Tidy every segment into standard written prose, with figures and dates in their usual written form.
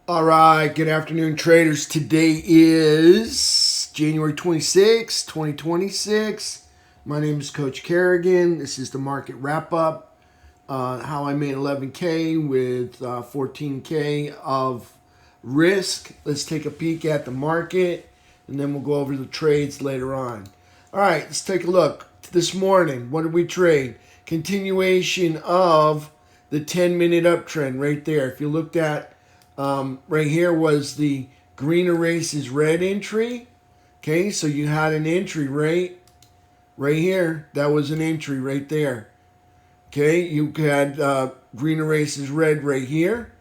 All right, good afternoon, traders. Today is January 26, 2026. My name is Coach Carignan. This is the market wrap up. How I made 11K with 14K of risk. Let's take a peek at the market and then we'll go over the trades later on. All right, let's take a look. This morning, what did we trade? Continuation of the 10-minute uptrend right there. If you looked at right here was the green erases red entry. Okay, so you had an entry right here. That was an entry right there. Okay, you had green erases red right here.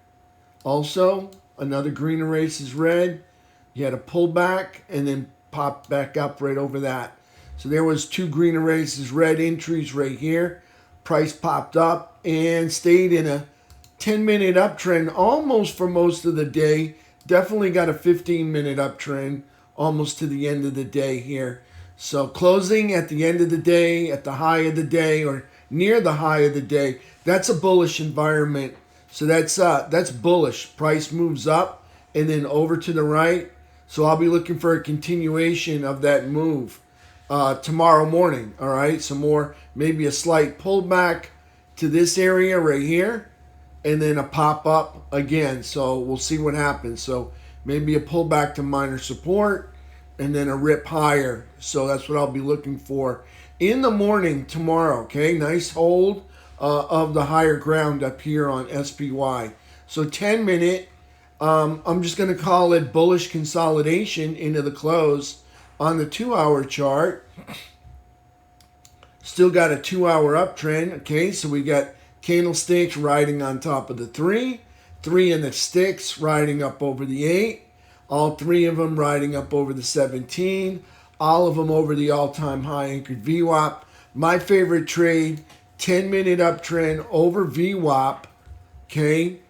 Also, another green erases red. You had a pullback and then popped back up right over that. So there was two green erases red entries right here. Price popped up and stayed in a 10-minute uptrend almost for most of the day. Definitely got a 15-minute uptrend almost to the end of the day here. So closing at the end of the day, at the high of the day, or near the high of the day, that's a bullish environment. So that's bullish. Price moves up and then over to the right. So I'll be looking for a continuation of that move tomorrow morning. All right, some more, maybe a slight pullback to this area right here, and then a pop up again. So we'll see what happens. So maybe a pullback to minor support and then a rip higher. So that's what I'll be looking for in the morning tomorrow. Okay, nice hold of the higher ground up here on SPY. So 10-minute, I'm just going to call it bullish consolidation into the close on the 2-hour chart. Still got a 2-hour uptrend. Okay, so we got candlesticks riding on top of the 3 in the sticks riding up over the 8, all 3 of them riding up over the 17, all of them over the all-time high anchored VWAP. My favorite trade, 10-minute uptrend over VWAP, okay,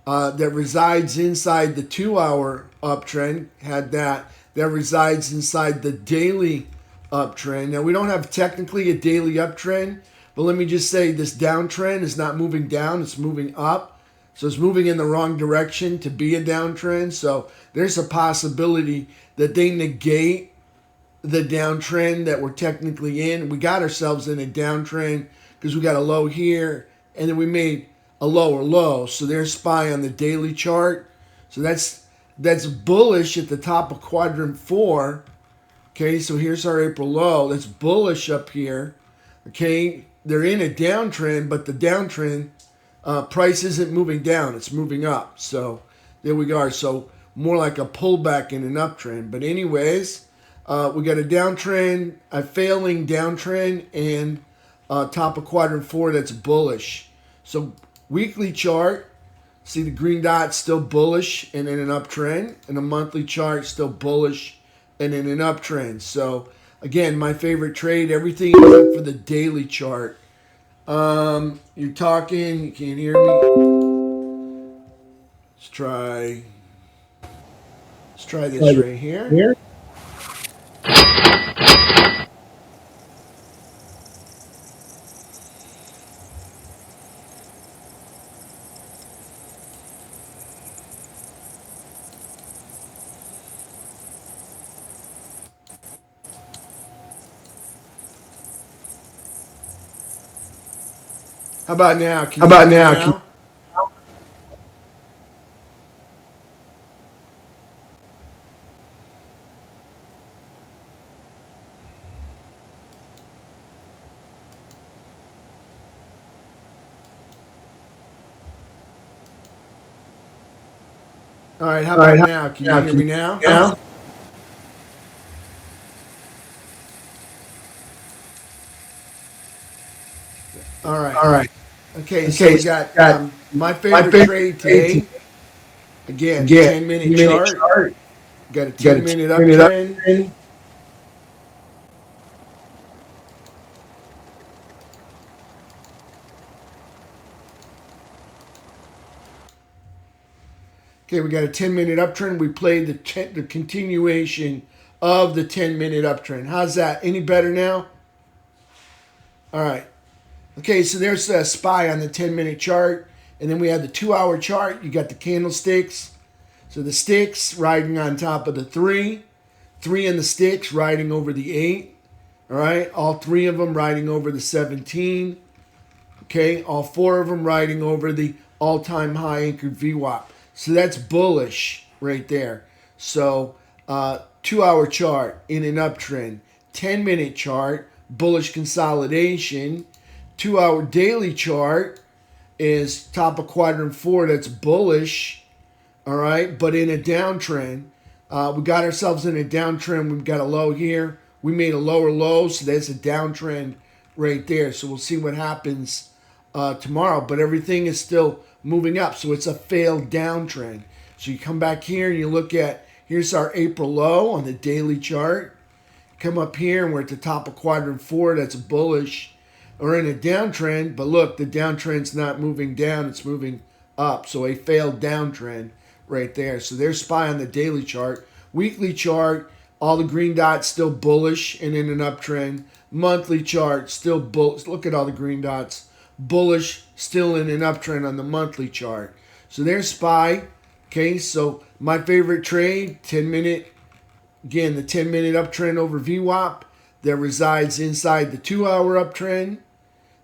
that resides inside the 2-hour uptrend, had that resides inside the daily uptrend. Now, we don't have technically a daily uptrend, but let me just say this downtrend is not moving down, it's moving up. So it's moving in the wrong direction to be a downtrend. So there's a possibility that they negate the downtrend that we're technically in. We got ourselves in a downtrend because we got a low here and then we made a lower low. So there's SPY on the daily chart. So that's bullish at the top of quadrant 4. Okay, so here's our April low. That's bullish up here. Okay, they're in a downtrend, but the downtrend price isn't moving down, it's moving up. So there we go. So more like a pullback in an uptrend. But anyways, we got a downtrend, a failing downtrend, and top of quadrant 4 that's bullish. So weekly chart, see the green dot still bullish and in an uptrend, and a monthly chart still bullish and in an uptrend. So again, my favorite trade, everything except for the daily chart. You're talking, you can't hear me. Let's try this right here. How about now? Can you hear me now? All right, how about now? Can you hear me now? All right. Okay, so we got my favorite trade today. Again, 10-minute chart. Got a 10-minute uptrend. Okay, we got a 10-minute uptrend. We played the continuation of the 10-minute uptrend. How's that? Any better now? All right. Okay, so there's a SPY on the 10-minute chart. And then we have the 2-hour chart. You got the candlesticks. So the sticks riding on top of the 3. 3 in the sticks riding over the 8. All right, all 3 of them riding over the 17. Okay, all 4 of them riding over the all-time high anchored VWAP. So that's bullish right there. So 2-hour chart in an uptrend. 10-minute chart, bullish consolidation. 2-hour daily chart is top of quadrant 4. That's bullish. All right, but in a downtrend. We got ourselves in a downtrend. We've got a low here. We made a lower low, so that's a downtrend right there. So we'll see what happens tomorrow. But everything is still moving up, so it's a failed downtrend. So you come back here and you look at, here's our April low on the daily chart. Come up here and we're at the top of quadrant 4. That's bullish. We're in a downtrend, but look, the downtrend's not moving down. It's moving up. So a failed downtrend right there. So there's SPY on the daily chart. Weekly chart, all the green dots still bullish and in an uptrend. Monthly chart, still bullish. Look at all the green dots. Bullish, still in an uptrend on the monthly chart. So there's SPY. Okay, so my favorite trade, 10-minute. Again, the 10-minute uptrend over VWAP that resides inside the 2-hour uptrend,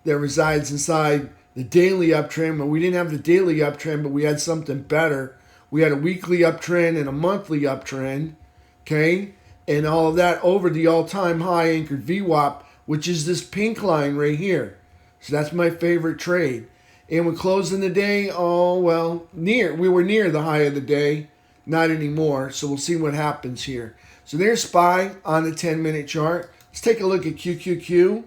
that resides inside the daily uptrend. But we didn't have the daily uptrend, but we had something better. We had a weekly uptrend and a monthly uptrend, okay? And all of that over the all-time high anchored VWAP, which is this pink line right here. So that's my favorite trade. And we closed in the day, we were near the high of the day. Not anymore, so we'll see what happens here. So there's SPY on the 10-minute chart. Let's take a look at QQQ.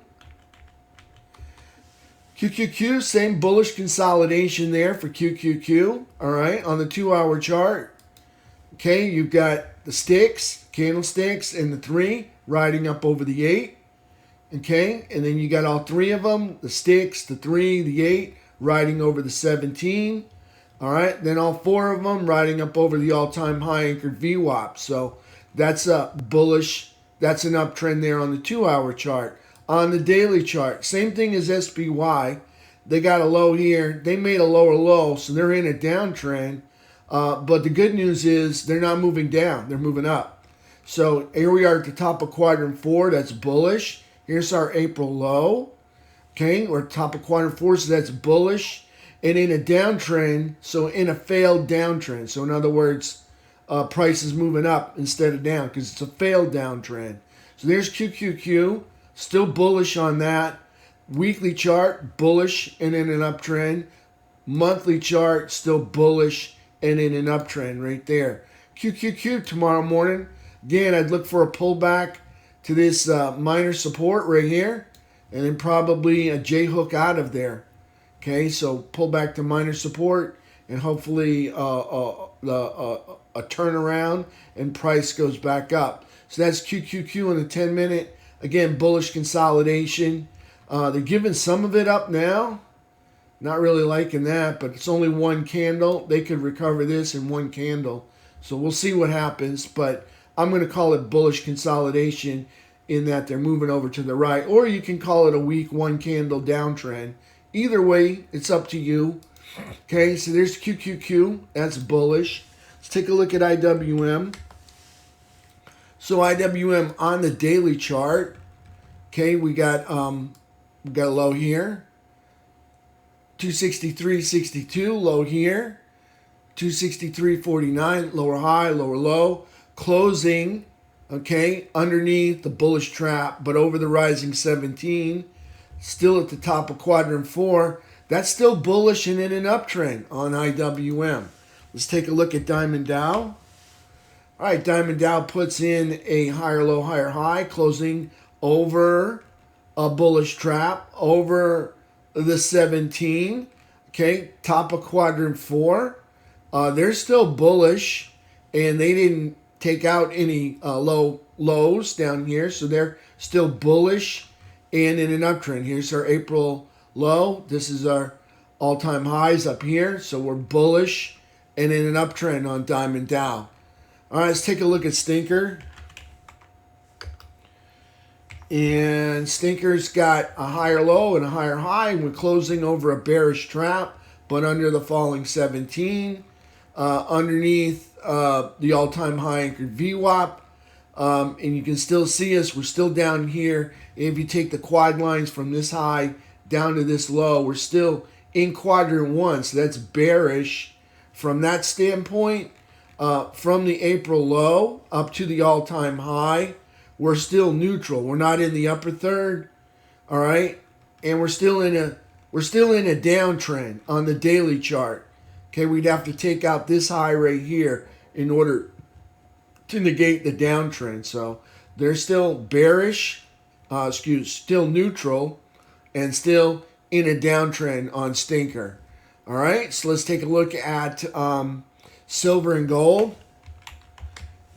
QQQ, same bullish consolidation there for QQQ. All right, on the 2-hour chart. Okay, you've got the sticks, candlesticks, and the 3 riding up over the 8. Okay, and then you got all 3 of them, the sticks, the 3, the 8, riding over the 17. All right, then all 4 of them riding up over the all-time high anchored VWAP. So that's a bullish, that's an uptrend there on the 2-hour chart. On the daily chart, same thing as SPY. They got a low here. They made a lower low, so they're in a downtrend. But the good news is they're not moving down. They're moving up. So here we are at the top of quadrant 4. That's bullish. Here's our April low. Okay, we're at the top of quadrant 4, so that's bullish. And in a downtrend, so in a failed downtrend. So in other words, price is moving up instead of down because it's a failed downtrend. So there's QQQ. Still bullish on that. Weekly chart, bullish and in an uptrend. Monthly chart, still bullish and in an uptrend right there. QQQ tomorrow morning. Again, I'd look for a pullback to this minor support right here. And then probably a J-hook out of there. Okay, so pull back to minor support. And hopefully a turnaround and price goes back up. So that's QQQ in the 10-minute. Again, bullish consolidation. They're giving some of it up now. Not really liking that, but it's only one candle. They could recover this in one candle. So we'll see what happens. But I'm going to call it bullish consolidation in that they're moving over to the right. Or you can call it a weak one candle downtrend. Either way, it's up to you. Okay, so there's QQQ. That's bullish. Let's take a look at IWM. So IWM on the daily chart, okay, we got a low here, 263.62, low here, 263.49, lower high, lower low, closing, okay, underneath the bullish trap, but over the rising 17, still at the top of quadrant 4. That's still bullish and in an uptrend on IWM. Let's take a look at Diamond Dow. All right, Diamond Dow puts in a higher low, higher high, closing over a bullish trap, over the 17. Okay, top of quadrant 4. They're still bullish, and they didn't take out any lows down here, so they're still bullish and in an uptrend. Here's our April low. This is our all-time highs up here, so we're bullish and in an uptrend on Diamond Dow. All right, let's take a look at Stinker. And Stinker's got a higher low and a higher high. And we're closing over a bearish trap, but under the falling 17. underneath the all-time high anchored VWAP. And you can still see us. We're still down here. If you take the quad lines from this high down to this low, we're still in quadrant 1. So that's bearish from that standpoint. From the April low up to the all-time high, we're still neutral. We're not in the upper third. All right. And we're still in a downtrend on the daily chart. Okay, we'd have to take out this high right here in order to negate the downtrend. So they're still bearish, still neutral, and still in a downtrend on stinker. All right, so let's take a look at silver and gold.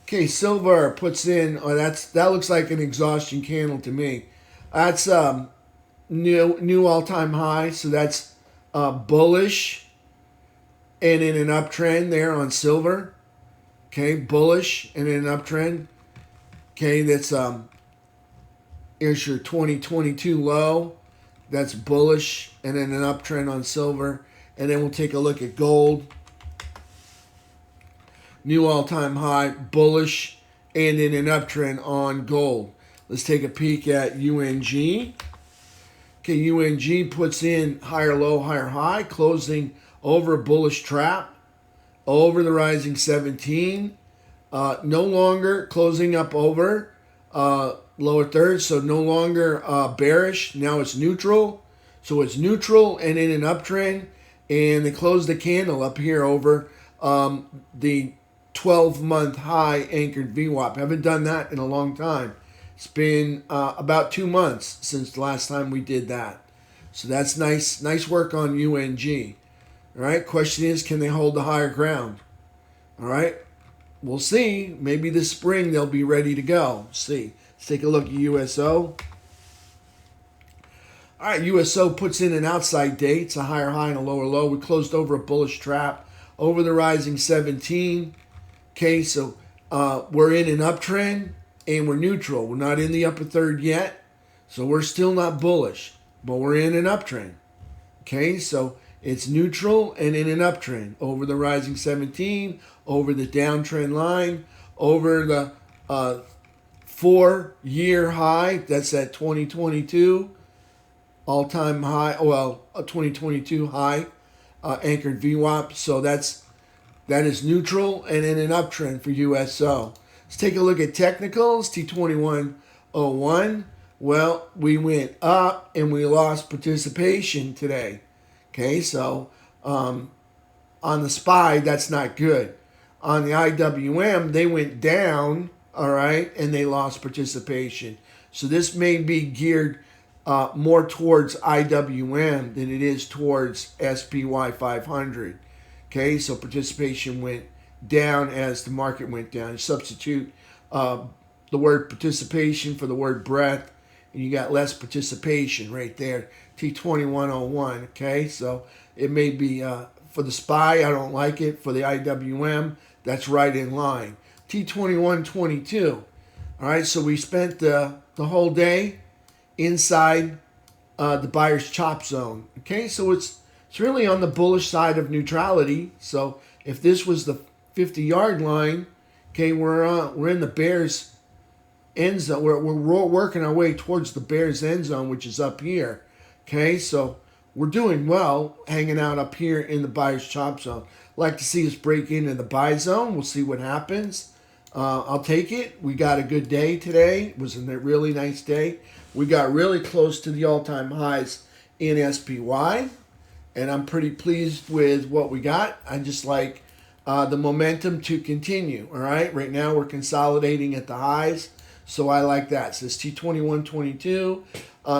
Okay, silver puts in, that looks like an exhaustion candle to me. That's new all-time high, so that's bullish and in an uptrend there on silver. Okay, bullish and in an uptrend. Okay, that's here's your 2022 low. That's bullish and in an uptrend on silver. And then we'll take a look at gold. New all-time high, bullish and in an uptrend on gold. Let's take a peek at UNG. Okay, UNG puts in higher low, higher high, closing over a bullish trap, over the rising 17. No longer closing up over lower third, so no longer bearish. Now it's neutral. So it's neutral and in an uptrend. And they closed the candle up here over the 12-month high anchored VWAP. Haven't done that in a long time. It's been about 2 months since the last time we did that. So that's nice work on UNG. All right, question is, can they hold the higher ground? All right, we'll see. Maybe this spring they'll be ready to go. See. Let's take a look at USO. All right, USO puts in an outside day. It's a higher high and a lower low. We closed over a bullish trap over the rising 17. Okay, so we're in an uptrend and we're neutral. We're not in the upper third yet, so we're still not bullish, but we're in an uptrend. Okay, so it's neutral and in an uptrend over the rising 17, over the downtrend line, over the 4-year high. That's at 2022 all-time high. Well, a 2022 high anchored VWAP. So that is neutral and in an uptrend for USO. Let's take a look at technicals. T2101. Well, we went up and we lost participation today. Okay, so on the SPY, that's not good. On the IWM, they went down, all right, and they lost participation. So this may be geared more towards IWM than it is towards SPY 500. Okay, so participation went down as the market went down. You substitute the word participation for the word breadth, and you got less participation right there. T2101. Okay, so it may be for the SPY, I don't like it. For the IWM, that's right in line. T2122. All right, so we spent the whole day inside the buyer's chop zone. Okay, so it's really on the bullish side of neutrality. So if this was the 50-yard line, okay, we're in the bear's end zone. We're working our way towards the bear's end zone, which is up here. Okay, so we're doing well hanging out up here in the buyer's chop zone. Like to see us break into the buy zone. We'll see what happens. I'll take it. We got a good day today. It was a really nice day. We got really close to the all-time highs in SPY, and I'm pretty pleased with what we got. I just like the momentum to continue. All right, right now we're consolidating at the highs, so I like that. So this T2122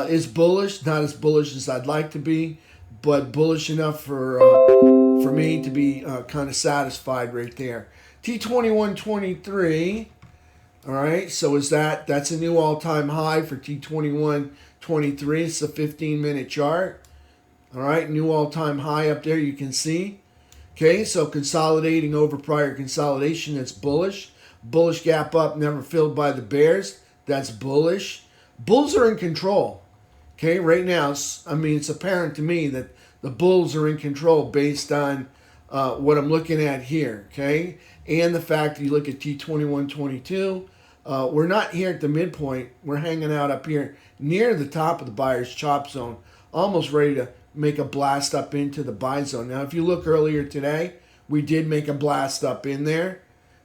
is bullish, not as bullish as I'd like to be, but bullish enough for me to be kind of satisfied right there. T2123, all right, so that's a new all-time high for T2123. It's a 15-minute chart. All right, new all-time high up there, you can see. Okay, so consolidating over prior consolidation, that's bullish. Bullish gap up, never filled by the bears, that's bullish. Bulls are in control. Okay, right now, I mean, it's apparent to me that the bulls are in control based on what I'm looking at here, okay? And the fact that you look at T2122, we're not here at the midpoint. We're hanging out up here near the top of the buyer's chop zone, almost ready to make a blast up into the buy zone. Now, if you look earlier today, we did make a blast up in there.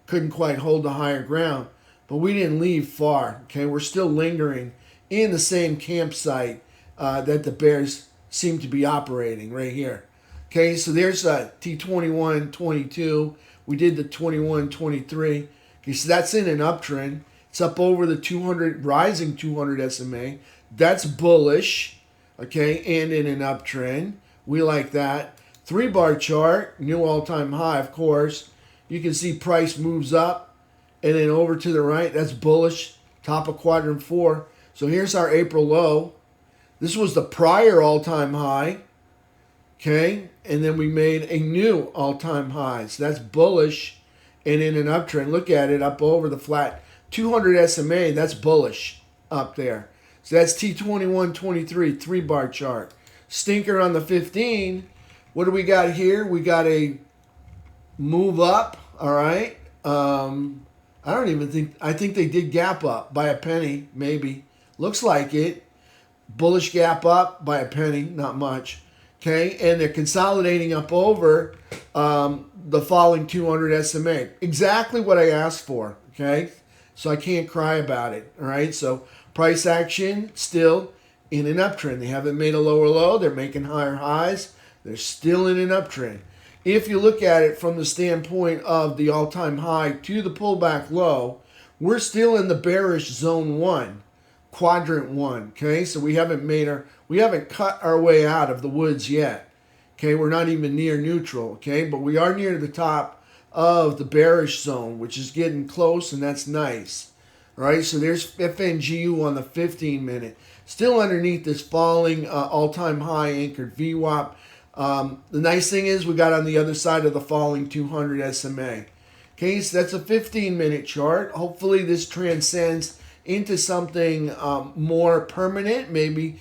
Couldn't quite hold the higher ground, but we didn't leave far, okay? We're still lingering in the same campsite that the bears seem to be operating right here. Okay, so there's T2122. We did the 2123. Okay, so that's in an uptrend. It's up over the 200, rising 200 SMA. That's bullish, okay, and in an uptrend. We like that. 3-bar chart, new all-time high, of course. You can see price moves up and then over to the right. That's bullish, top of quadrant 4. So here's our April low. This was the prior all-time high. Okay, and then we made a new all-time high. So that's bullish and in an uptrend. Look at it up over the flat 200 SMA. That's bullish up there. So that's T2123, 3-bar chart. Stinker on the 15. What do we got here? We got a move up, all right. I think they did gap up by a penny, maybe. Looks like it. Bullish gap up by a penny, not much. Okay, and they're consolidating up over the falling 200 SMA. Exactly what I asked for, okay? So I can't cry about it, all right? So price action still in an uptrend. They haven't made a lower low. They're making higher highs. They're still in an uptrend. If you look at it from the standpoint of the all-time high to the pullback low, we're still in the bearish zone 1. Quadrant 1, okay? So we haven't cut our way out of the woods yet. Okay, we're not even near neutral, okay? But we are near the top of the bearish zone, which is getting close, and that's nice. All right, so there's FNGU on the 15-minute. Still underneath this falling all-time high anchored VWAP. The nice thing is we got on the other side of the falling 200 SMA. Okay, so that's a 15-minute chart. Hopefully this transcends into something more permanent, maybe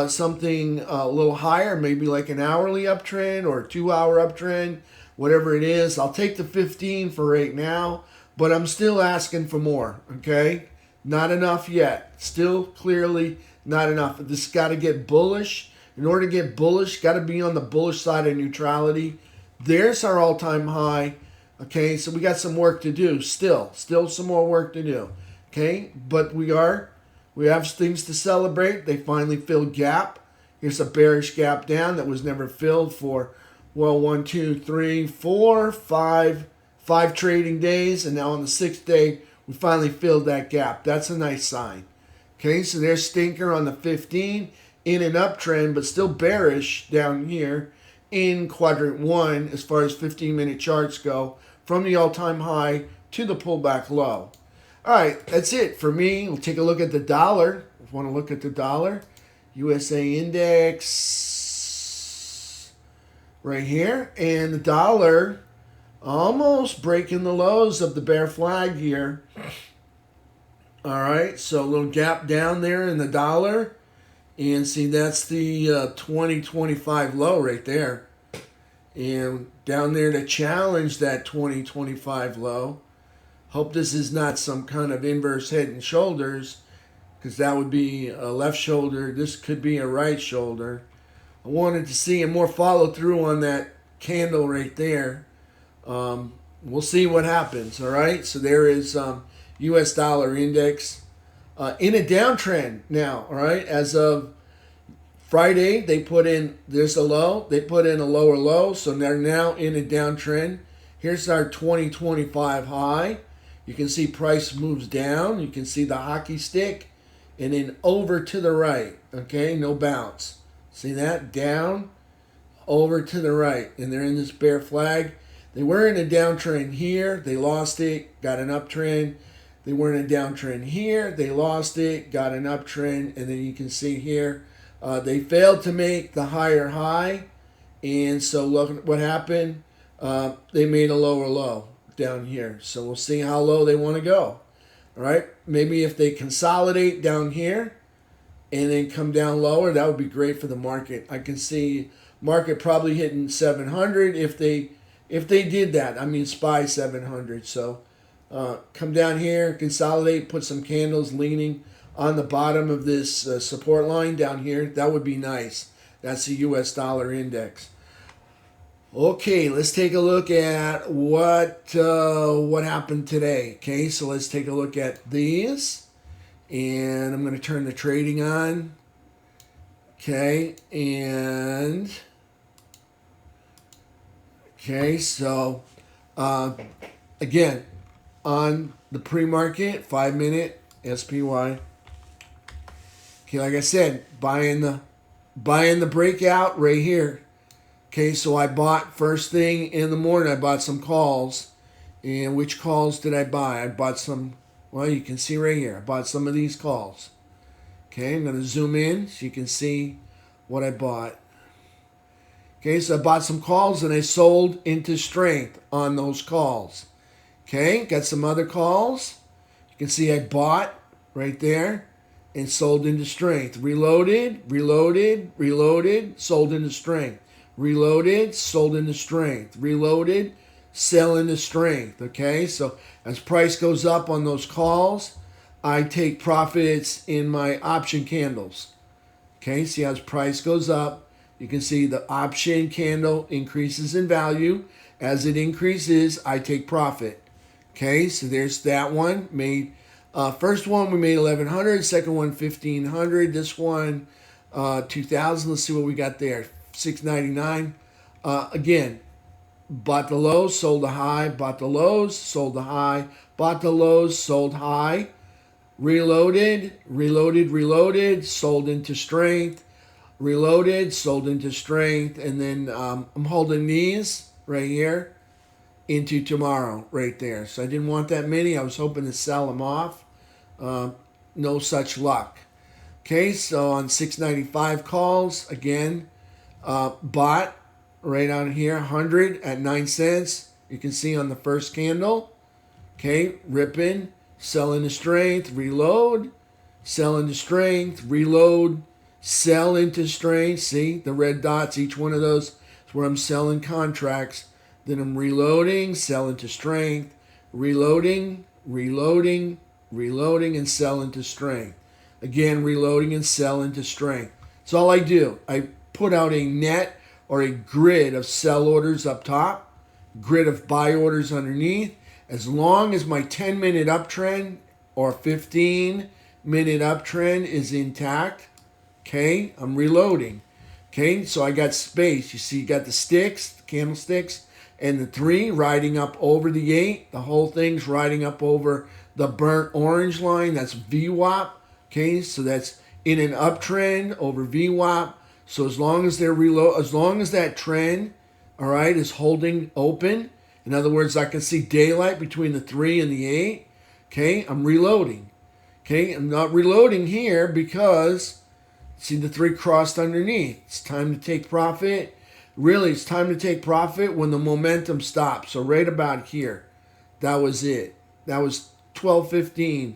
something a little higher, maybe like an hourly uptrend or a 2-hour uptrend, whatever it is. I'll take the 15 for right now, but I'm still asking for more, okay? Not enough yet. Still clearly not enough. This got to get bullish. In order to get bullish, got to be on the bullish side of neutrality. There's our all-time high, okay? So we got some work to do still some more work to do. Okay, but we have things to celebrate. They finally filled gap. Here's a bearish gap down that was never filled for, well, 1, 2, 3, 4, 5 trading days. And now on the 6th day, we finally filled that gap. That's a nice sign. Okay, so there's Stinker on the 15 in an uptrend, but still bearish down here in quadrant 1 as far as 15-minute charts go from the all-time high to the pullback low. All right, that's it for me. We'll take a look at the dollar. If you want to look at the dollar, USA index right here. And the dollar almost breaking the lows of the bear flag here. All right, so a little gap down there in the dollar. And see, that's the 2025 low right there. And down there to challenge that 2025 low. Hope this is not some kind of inverse head and shoulders, because that would be a left shoulder. This could be a right shoulder. I wanted to see a more follow through on that candle right there. We'll see what happens, all right? So there is U.S. dollar index in a downtrend now, all right? As of Friday, they put in, there's a low. They put in a lower low, so they're now in a downtrend. Here's our 2025 high. You can see price moves down. You can see the hockey stick and then over to the right. Okay, no bounce. See that? Down, over to the right. And they're in this bear flag. They were in a downtrend here. They lost it, got an uptrend. They were in a downtrend here. They lost it, got an uptrend. And then you can see here, they failed to make the higher high. And so look what happened. They made a lower low down here. So we'll see how low they want to go. All right. Maybe if they consolidate down here and then come down lower, that would be great for the market. I can see market probably hitting 700 if they if they did that, I mean, SPY 700. So come down here, consolidate, put some candles leaning on the bottom of this support line down here. That would be nice. That's the US dollar index. Okay, let's take a look at what happened today. Okay, so let's take a look at these, and I'm going to turn the trading on. Okay, and okay, so again, on the pre-market 5-minute SPY. Okay, like I said, buying the breakout right here. Okay, so I bought first thing in the morning. I bought some calls, and which calls did I buy? I bought some. Well, you can see right here. I bought some of these calls. Okay, I'm going to zoom in so you can see what I bought. Okay, so I bought some calls and I sold into strength on those calls. Okay, got some other calls. You can see I bought right there and sold into strength. Reloaded, reloaded, reloaded, sold into strength. Reloaded, sold into strength. Reloaded, sell into strength. Okay, so as price goes up on those calls, I take profits in my option candles. Okay, see as price goes up, you can see the option candle increases in value. As it increases, I take profit. Okay, so there's that one. Made first one we made 1,100, second one 1,500. This one 2,000. Let's see what we got there. 699. Again, bought the lows, sold the high. Bought the lows, sold the high. Bought the lows, sold high. Reloaded, reloaded, reloaded, sold into strength. Reloaded, sold into strength, and then I'm holding these right here into tomorrow right there. So I didn't want that many. I was hoping to sell them off. No such luck. Okay, so on 695 calls, again, bought right on here, 100 at 9 cents. You can see on the first candle. Okay, ripping, sell into strength, reload, sell into strength, reload, sell into strength. See the red dots, each one of those is where I'm selling contracts. Then I'm reloading, sell into strength, reloading, reloading, reloading, and sell into strength. Again, reloading and sell into strength. That's all I do. I put out a net or a grid of sell orders up top, grid of buy orders underneath. As long as my 10-minute uptrend or 15-minute uptrend is intact, okay, I'm reloading. Okay, so I got space. You see, you got the sticks, the candlesticks, and the 3 riding up over the 8. The whole thing's riding up over the burnt orange line. That's VWAP. Okay, so that's in an uptrend over VWAP. So as long as they're as long as that trend, all right, is holding open. In other words, I can see daylight between the 3 and the 8. Okay, I'm reloading. Okay, I'm not reloading here because see the 3 crossed underneath. It's time to take profit. Really, it's time to take profit when the momentum stops. So right about here, that was it. That was 12:15.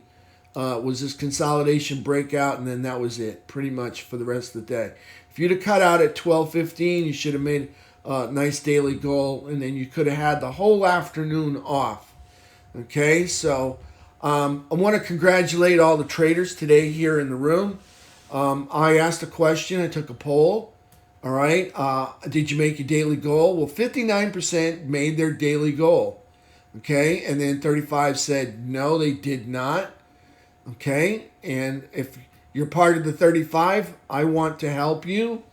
Was this consolidation breakout, and then that was it pretty much for the rest of the day. If you'd have cut out at 12:15, you should have made a nice daily goal, and then you could have had the whole afternoon off. Okay, so I want to congratulate all the traders today here in the room. I asked a question. I took a poll. All right. Did you make your daily goal? Well, 59% made their daily goal. Okay. And then 35 said, no, they did not. Okay. And if you're part of the 35, I want to help you.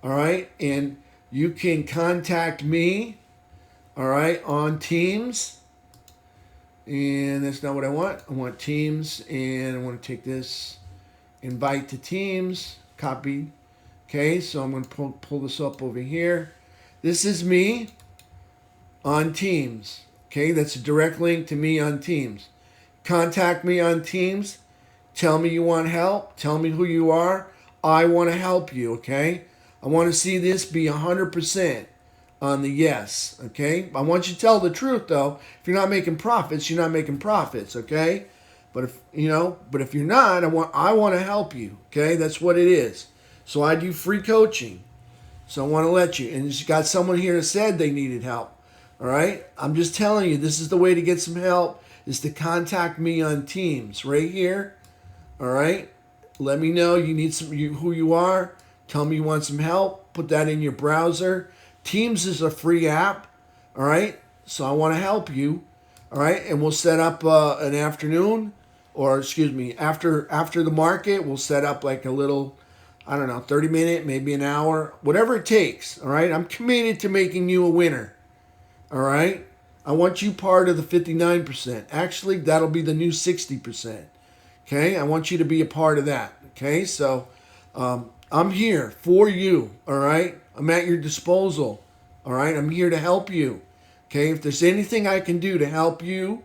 All right. And you can contact me. All right. On Teams. And that's not what I want. I want Teams. And I want to take this, invite to Teams, copy. Okay, so I'm going to pull this up over here. This is me on Teams. Okay, that's a direct link to me on Teams. Contact me on Teams. Tell me you want help. Tell me who you are. I want to help you, okay? I want to see this be 100% on the yes, okay? I want you to tell the truth, though. If you're not making profits, you're not making profits, okay? But if you're not, I want to help you, okay? That's what it is. So I do free coaching. So I want to let you. And you got someone here that said they needed help. All right. I'm just telling you, this is the way to get some help, is to contact me on Teams right here. All right. Let me know you need who you are. Tell me you want some help. Put that in your browser. Teams is a free app. All right. So I want to help you. All right. And we'll set up an afternoon, or excuse me, after the market, we'll set up like a little, I don't know, 30-minute, maybe an hour, whatever it takes. All right. I'm committed to making you a winner. All right. I want you part of the 59%. Actually, that'll be the new 60%. Okay, I want you to be a part of that. Okay, so I'm here for you. All right, I'm at your disposal. All right, I'm here to help you. Okay, if there's anything I can do to help you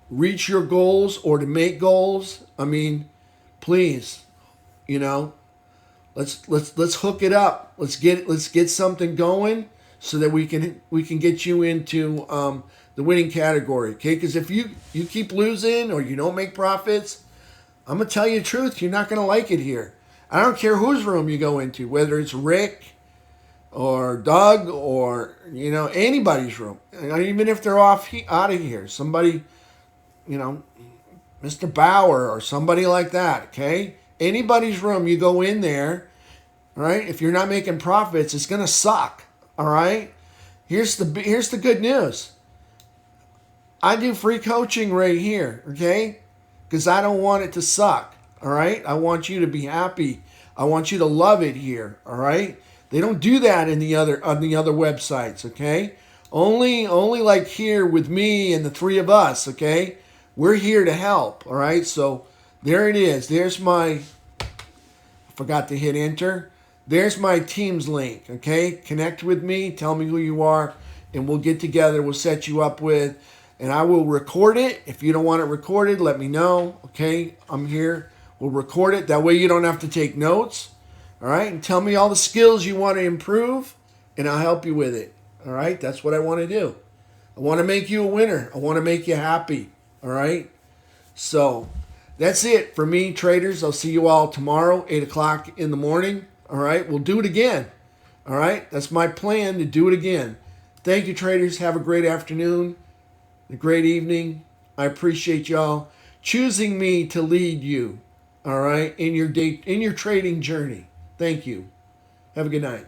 reach your goals or to make goals, I mean, please, you know, let's hook it up. Let's get something going so that we can get you into the winning category. Okay, because if you keep losing or you don't make profits, I'm going to tell you the truth. You're not going to like it here. I don't care whose room you go into, whether it's Rick or Doug or, anybody's room. Even if they're out of here. Somebody, Mr. Bauer or somebody like that, okay? Anybody's room, you go in there, all right? If you're not making profits, it's going to suck, all right? Here's the good news. I do free coaching right here, okay? Because I don't want it to suck, all right? I want you to be happy. I want you to love it here, all right? They don't do that on the other websites, okay? Only like here with me and the three of us, okay? We're here to help, all right? So there it is. There's my, I forgot to hit enter. There's my Teams link, okay? Connect with me. Tell me who you are, and we'll get together. We'll set you up with. And I will record it. If you don't want it recorded, let me know. Okay, I'm here. We'll record it. That way you don't have to take notes. All right, and tell me all the skills you want to improve, and I'll help you with it. All right, that's what I want to do. I want to make you a winner. I want to make you happy. All right, so that's it for me, traders. I'll see you all tomorrow, 8 o'clock in the morning. All right, we'll do it again. All right, that's my plan, to do it again. Thank you, traders. Have a great afternoon. A great evening. I appreciate y'all choosing me to lead you, all right, in your trading journey. Thank you. Have a good night.